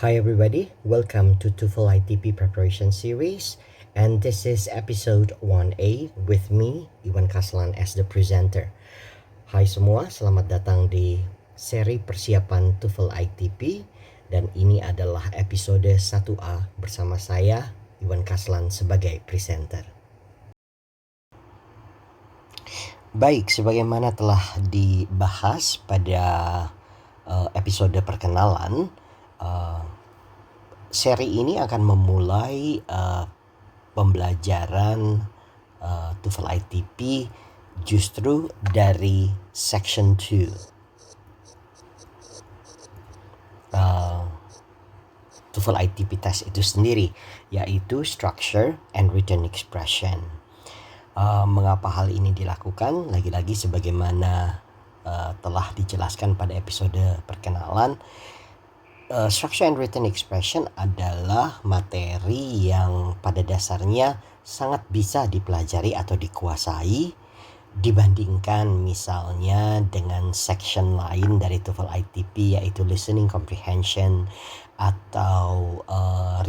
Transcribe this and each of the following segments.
Hi everybody, welcome to TOEFL ITP preparation series, and this is episode 1A with me, Iwan Kaslan as the presenter. Hai semua, selamat datang di seri persiapan TOEFL ITP, dan ini adalah episode 1A bersama saya, Iwan Kaslan sebagai presenter. Baik, sebagaimana telah dibahas pada episode perkenalan, seri ini akan memulai pembelajaran TOEFL ITP justru dari section 2. TOEFL ITP test itu sendiri, yaitu structure and written expression. Mengapa hal ini dilakukan? Lagi-lagi sebagaimana telah dijelaskan pada episode perkenalan, structure and written expression adalah materi yang pada dasarnya sangat bisa dipelajari atau dikuasai dibandingkan misalnya dengan section lain dari TOEFL ITP, yaitu listening comprehension atau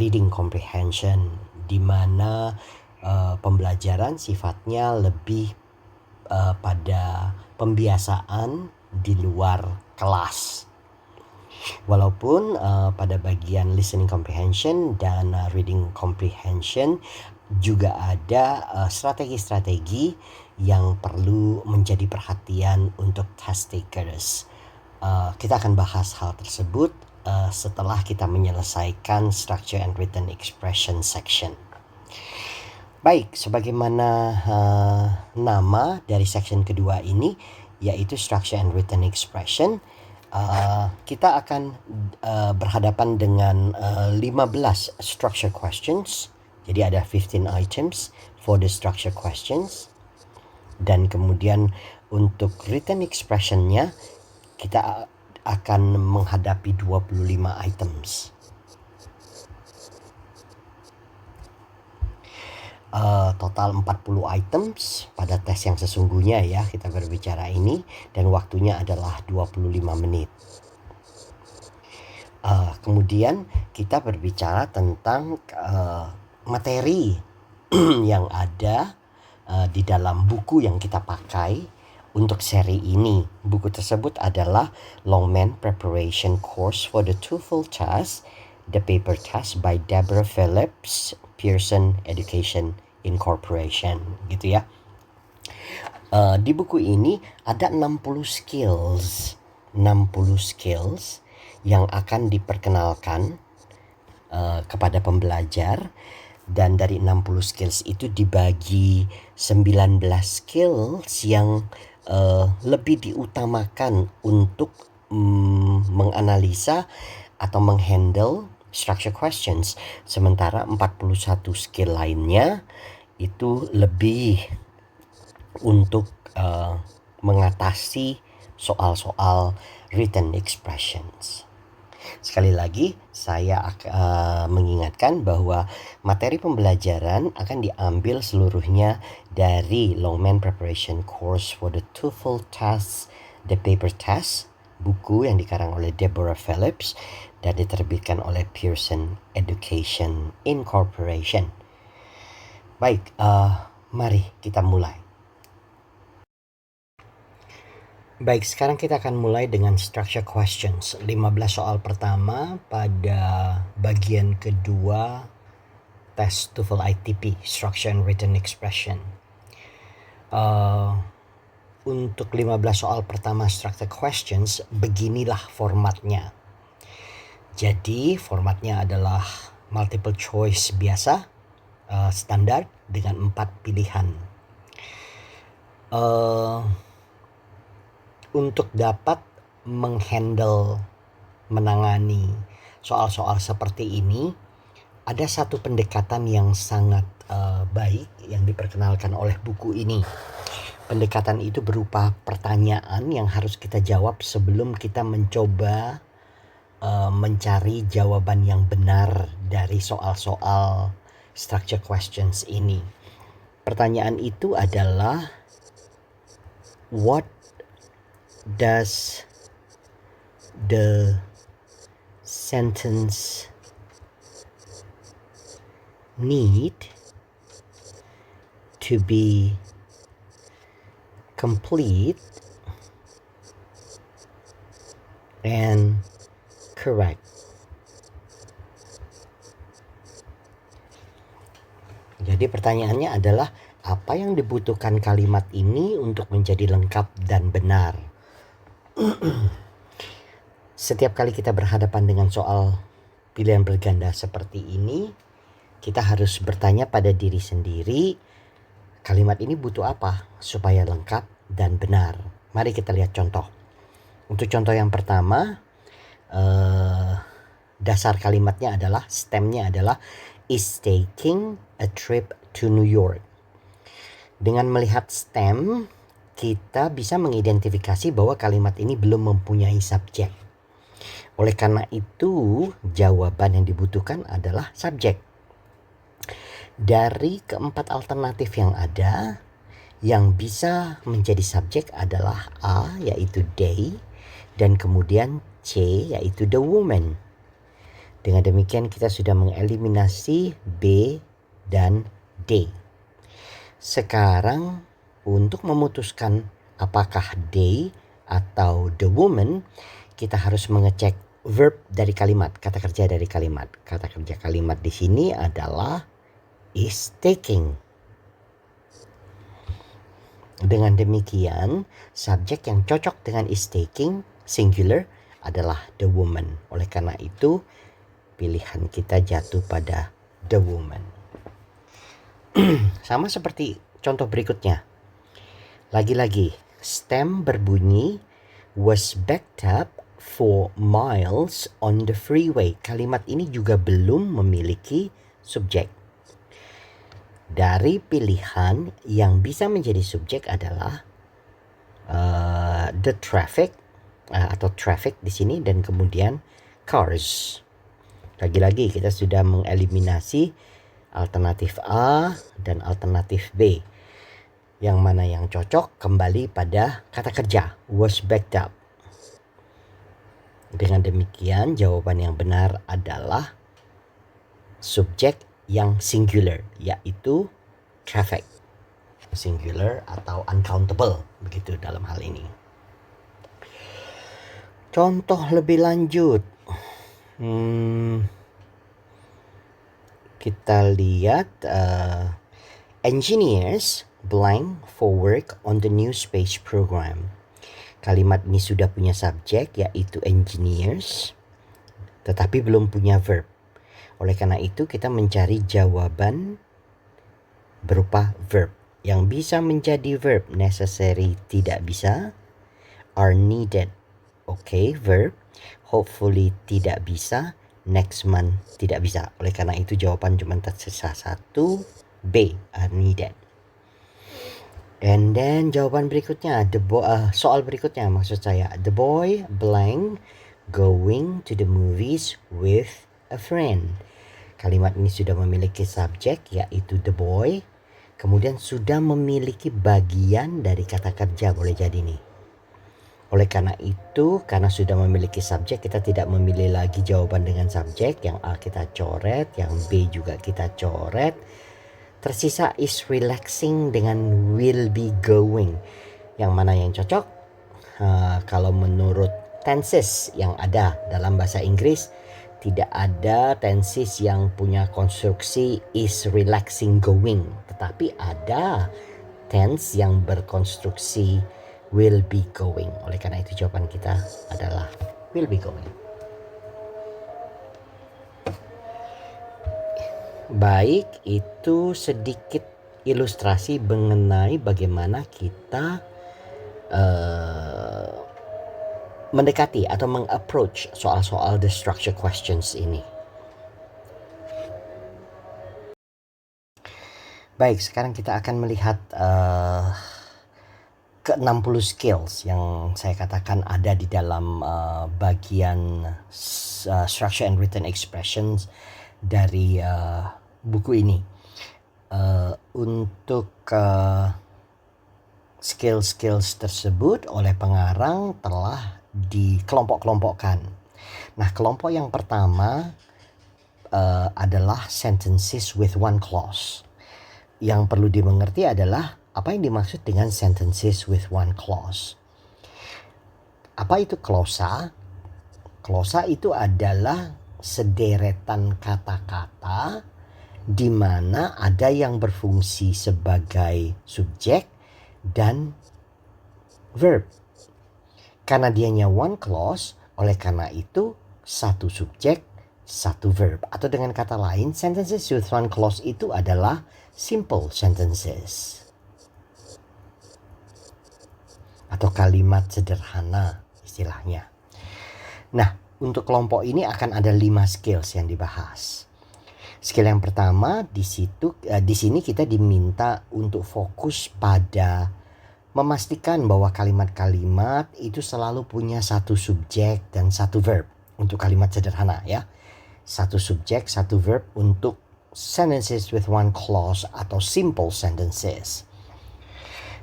reading comprehension, di mana pembelajaran sifatnya lebih pada pembiasaan di luar kelas. Walaupun pada bagian listening comprehension dan reading comprehension juga ada strategi-strategi yang perlu menjadi perhatian untuk test takers. Kita akan bahas hal tersebut setelah kita menyelesaikan structure and written expression section. Baik, sebagaimana nama dari section kedua ini, yaitu structure and written expression, kita akan berhadapan dengan 15 structure questions. Jadi ada 15 items for the structure questions. Dan kemudian untuk written expression-nya kita akan menghadapi 25 items. Total 40 items pada tes yang sesungguhnya ya kita berbicara ini, dan waktunya adalah 25 menit. Kemudian kita berbicara tentang materi yang ada di dalam buku yang kita pakai untuk seri ini. Buku tersebut adalah Longman Preparation Course for the TOEFL Test, The Paper Test by Deborah Phillips, Pearson Education Incorporation, gitu ya. Di buku ini ada 60 skills yang akan diperkenalkan kepada pembelajar, dan dari 60 skills itu dibagi 19 skills yang lebih diutamakan untuk menganalisa atau menghandle structure questions, sementara 41 skill lainnya itu lebih untuk mengatasi soal-soal written expressions. Sekali lagi saya mengingatkan bahwa materi pembelajaran akan diambil seluruhnya dari Longman Preparation Course for the TOEFL Test, The Paper Test, buku yang dikarang oleh Deborah Phillips dan diterbitkan oleh Pearson Education Incorporation. Baik, mari kita mulai. Baik, sekarang kita akan mulai dengan structure questions. 15 soal pertama pada bagian kedua tes TOEFL ITP, Structure and Written Expression. Untuk 15 soal pertama structure questions, beginilah formatnya. Jadi formatnya adalah multiple choice biasa, standar dengan 4 pilihan. Untuk dapat menghandle, menangani soal-soal seperti ini, ada satu pendekatan yang sangat baik yang diperkenalkan oleh buku ini. Pendekatan itu berupa pertanyaan yang harus kita jawab sebelum kita mencoba mencari jawaban yang benar dari soal-soal structure questions ini. Pertanyaan itu adalah, what does the sentence need to be complete and correct. Jadi pertanyaannya adalah apa yang dibutuhkan kalimat ini untuk menjadi lengkap dan benar? Setiap kali kita berhadapan dengan soal pilihan berganda seperti ini, kita harus bertanya pada diri sendiri, kalimat ini butuh apa supaya lengkap dan benar? Mari kita lihat contoh. Untuk contoh yang pertama, dasar kalimatnya adalah, stemnya adalah is taking a trip to New York. Dengan melihat stem, kita bisa mengidentifikasi bahwa kalimat ini belum mempunyai subjek. Oleh karena itu, jawaban yang dibutuhkan adalah subjek. Dari keempat alternatif yang ada, yang bisa menjadi subjek adalah A, yaitu they, dan kemudian C, yaitu the woman. Dengan demikian kita sudah mengeliminasi B dan D. Sekarang untuk memutuskan apakah they atau the woman, kita harus mengecek verb dari kalimat, kata kerja dari kalimat. Kata kerja kalimat di sini adalah is taking. Dengan demikian, subjek yang cocok dengan is taking singular adalah the woman. Oleh karena itu, pilihan kita jatuh pada the woman. Sama seperti contoh berikutnya. Lagi-lagi, stem berbunyi was backed up for miles on the freeway. Kalimat ini juga belum memiliki subjek. Dari pilihan yang bisa menjadi subjek adalah the traffic atau traffic di sini, dan kemudian cars. Lagi-lagi kita sudah mengeliminasi alternatif A dan alternatif B. Yang mana yang cocok kembali pada kata kerja was backed up. Dengan demikian jawaban yang benar adalah subjek yang singular, yaitu traffic. Singular atau uncountable, begitu dalam hal ini. Contoh lebih lanjut. Kita lihat engineers blank for work on the new space program. Kalimat ini sudah punya subjek, yaitu engineers, tetapi belum punya verb. Oleh karena itu kita mencari jawaban berupa verb. Yang bisa menjadi verb necessary tidak bisa, are needed okay verb, hopefully tidak bisa, next month tidak bisa. Oleh karena itu jawaban cuma tersisa satu, B, are needed. And then jawaban berikutnya, soal berikutnya maksud saya, the boy blank going to the movies with a friend. Kalimat ini sudah memiliki subjek, yaitu the boy, kemudian sudah memiliki bagian dari kata kerja, boleh jadi nih. Oleh karena itu, karena sudah memiliki subjek, kita tidak memilih lagi jawaban dengan subjek. Yang A kita coret, yang B juga kita coret. Tersisa is relaxing dengan will be going. Yang mana yang cocok? Kalau menurut tenses yang ada dalam bahasa Inggris, tidak ada tenses yang punya konstruksi is relaxing going. Tetapi ada tense yang berkonstruksi will be going. Oleh karena itu jawaban kita adalah will be going. Baik, itu sedikit ilustrasi mengenai bagaimana kita mendekati atau meng-approach soal-soal the structure questions ini. Baik, sekarang kita akan melihat ke-60 skills yang saya katakan ada di dalam bagian structure and written expressions dari buku ini. Untuk skill-skills tersebut oleh pengarang telah dikelompok-kelompokkan. Nah, kelompok yang pertama adalah sentences with one clause. Yang perlu dimengerti adalah apa yang dimaksud dengan sentences with one clause. Apa itu klosa? Klosa itu adalah sederetan kata-kata di mana ada yang berfungsi sebagai subjek dan verb. Karena dianya one clause, oleh karena itu satu subjek, satu verb. Atau dengan kata lain, sentences with one clause itu adalah simple sentences. Atau kalimat sederhana istilahnya. Nah, untuk kelompok ini akan ada 5 skills yang dibahas. Skill yang pertama di sini kita diminta untuk fokus pada memastikan bahwa kalimat-kalimat itu selalu punya satu subjek dan satu verb untuk kalimat sederhana ya. Satu subjek, satu verb untuk sentences with one clause atau simple sentences.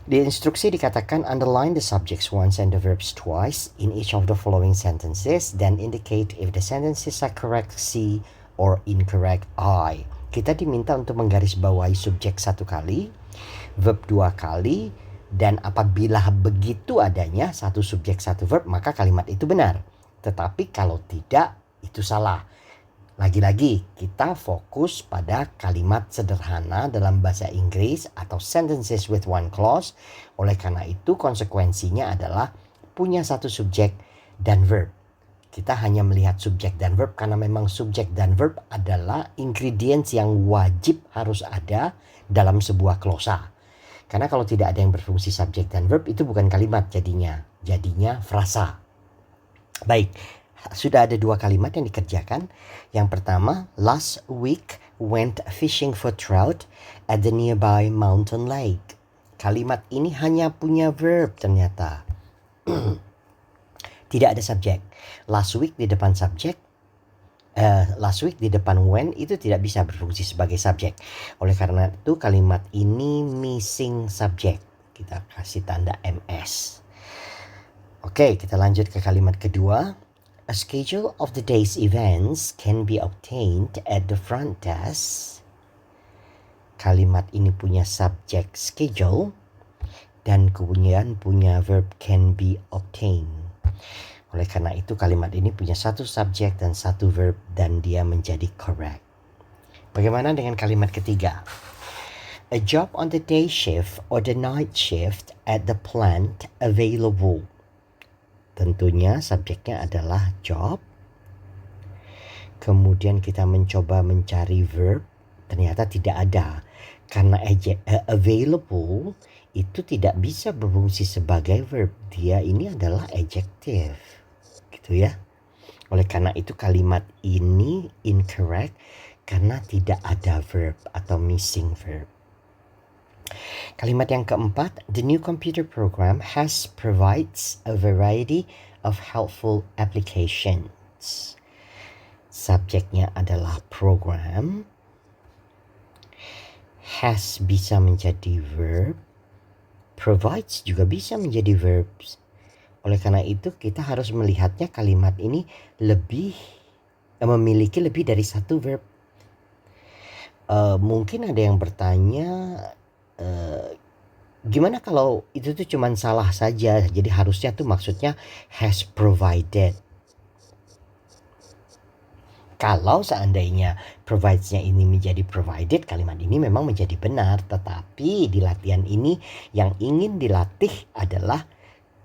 Di instruksi dikatakan underline the subjects once and the verbs twice in each of the following sentences, then indicate if the sentences are correct C or incorrect I. Kita diminta untuk menggarisbawahi subjek 1 kali, verb 2 kali, dan apabila begitu adanya satu subjek satu verb maka kalimat itu benar. Tetapi kalau tidak itu salah. Lagi-lagi kita fokus pada kalimat sederhana dalam bahasa Inggris atau sentences with one clause. Oleh karena itu konsekuensinya adalah punya satu subjek dan verb. Kita hanya melihat subjek dan verb karena memang subjek dan verb adalah ingredients yang wajib harus ada dalam sebuah klosa. Karena kalau tidak ada yang berfungsi subjek dan verb itu bukan kalimat jadinya frasa. Baik, sudah ada 2 kalimat yang dikerjakan. Yang pertama, last week went fishing for trout at the nearby mountain lake. Kalimat ini hanya punya verb ternyata. Tidak ada subjek. Last week di depan subjek. Last week di depan when itu tidak bisa berfungsi sebagai subjek. Oleh karena itu kalimat ini missing subject. Kita kasih tanda MS. Oke, kita lanjut ke kalimat kedua. A schedule of the day's events can be obtained at the front desk. Kalimat ini punya subjek schedule dan kemudian punya verb can be obtained. Oleh karena itu kalimat ini punya satu subjek dan satu verb dan dia menjadi correct. Bagaimana dengan kalimat ketiga? A job on the day shift or the night shift at the plant available. Tentunya subjeknya adalah job. Kemudian kita mencoba mencari verb, ternyata tidak ada. Karena available itu tidak bisa berfungsi sebagai verb. Dia ini adalah adjective. Gitu ya. Oleh karena itu kalimat ini incorrect karena tidak ada verb atau missing verb. Kalimat yang keempat, the new computer program provides a variety of helpful applications. Subjeknya adalah program. Has bisa menjadi verb. Provides juga bisa menjadi verbs. Oleh karena itu kita harus melihatnya kalimat ini memiliki lebih dari satu verb. Mungkin ada yang bertanya, gimana kalau itu tuh cuman salah saja, jadi harusnya tuh maksudnya has provided. Kalau seandainya provides-nya ini menjadi provided, kalimat ini memang menjadi benar. Tetapi di latihan ini yang ingin dilatih adalah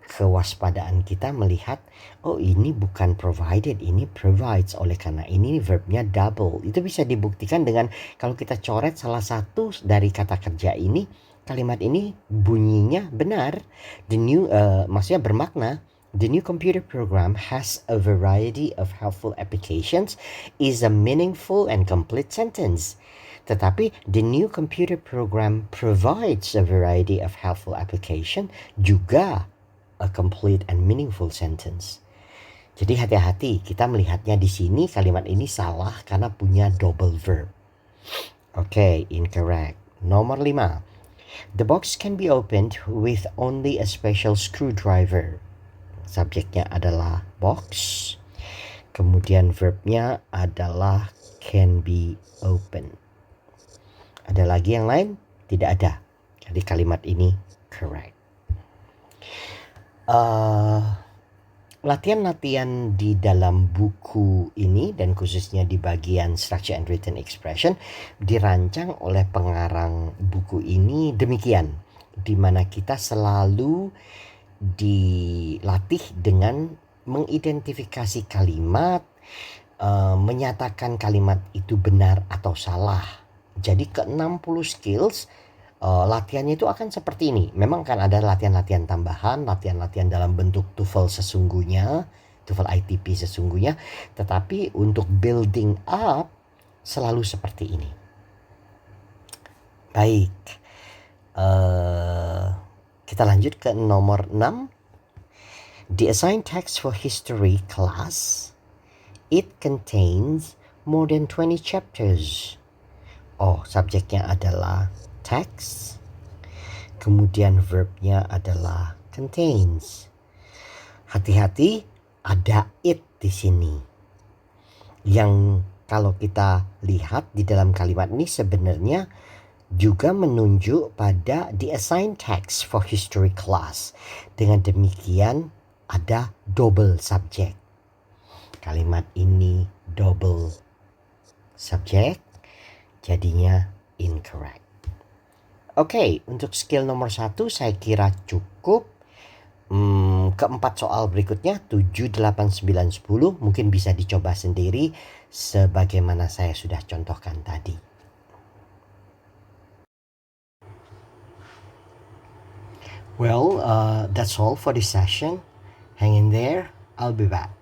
kewaspadaan kita melihat, oh ini bukan provided, ini provides. Oleh karena ini verbnya double. Itu bisa dibuktikan dengan kalau kita coret salah satu dari kata kerja ini, kalimat ini bunyinya benar. Maksudnya bermakna. The new computer program has a variety of helpful applications is a meaningful and complete sentence. Tetapi the new computer program provides a variety of helpful application juga a complete and meaningful sentence. Jadi hati-hati, kita melihatnya di sini kalimat ini salah karena punya double verb. Oke, incorrect. Nomor 5. The box can be opened with only a special screwdriver. Subjeknya adalah box. Kemudian verbnya adalah can be open. Ada lagi yang lain? Tidak ada. Jadi kalimat ini correct. Latihan-latihan di dalam buku ini dan khususnya di bagian structure and written expression dirancang oleh pengarang buku ini demikian, di mana kita selalu dilatih dengan mengidentifikasi kalimat, menyatakan kalimat itu benar atau salah. Jadi ke-60 skills latihannya itu akan seperti ini. Memang kan ada latihan-latihan tambahan, latihan-latihan dalam bentuk TOEFL sesungguhnya, TOEFL ITP sesungguhnya, tetapi untuk building up selalu seperti ini. Baik, kita lanjut ke nomor 6. The assigned text for history class, it contains more than 20 chapters. Oh, subjeknya adalah text, kemudian verbnya adalah contains. Hati-hati, ada it di sini. Yang kalau kita lihat di dalam kalimat ini sebenarnya juga menunjuk pada the assigned text for history class. Dengan demikian ada double subject. Kalimat ini double subject, jadinya incorrect. Oke, untuk skill nomor 1 saya kira cukup. Keempat soal berikutnya 7, 8, 9, 10 mungkin bisa dicoba sendiri sebagaimana saya sudah contohkan tadi. Well, that's all for this session. Hang in there, I'll be back.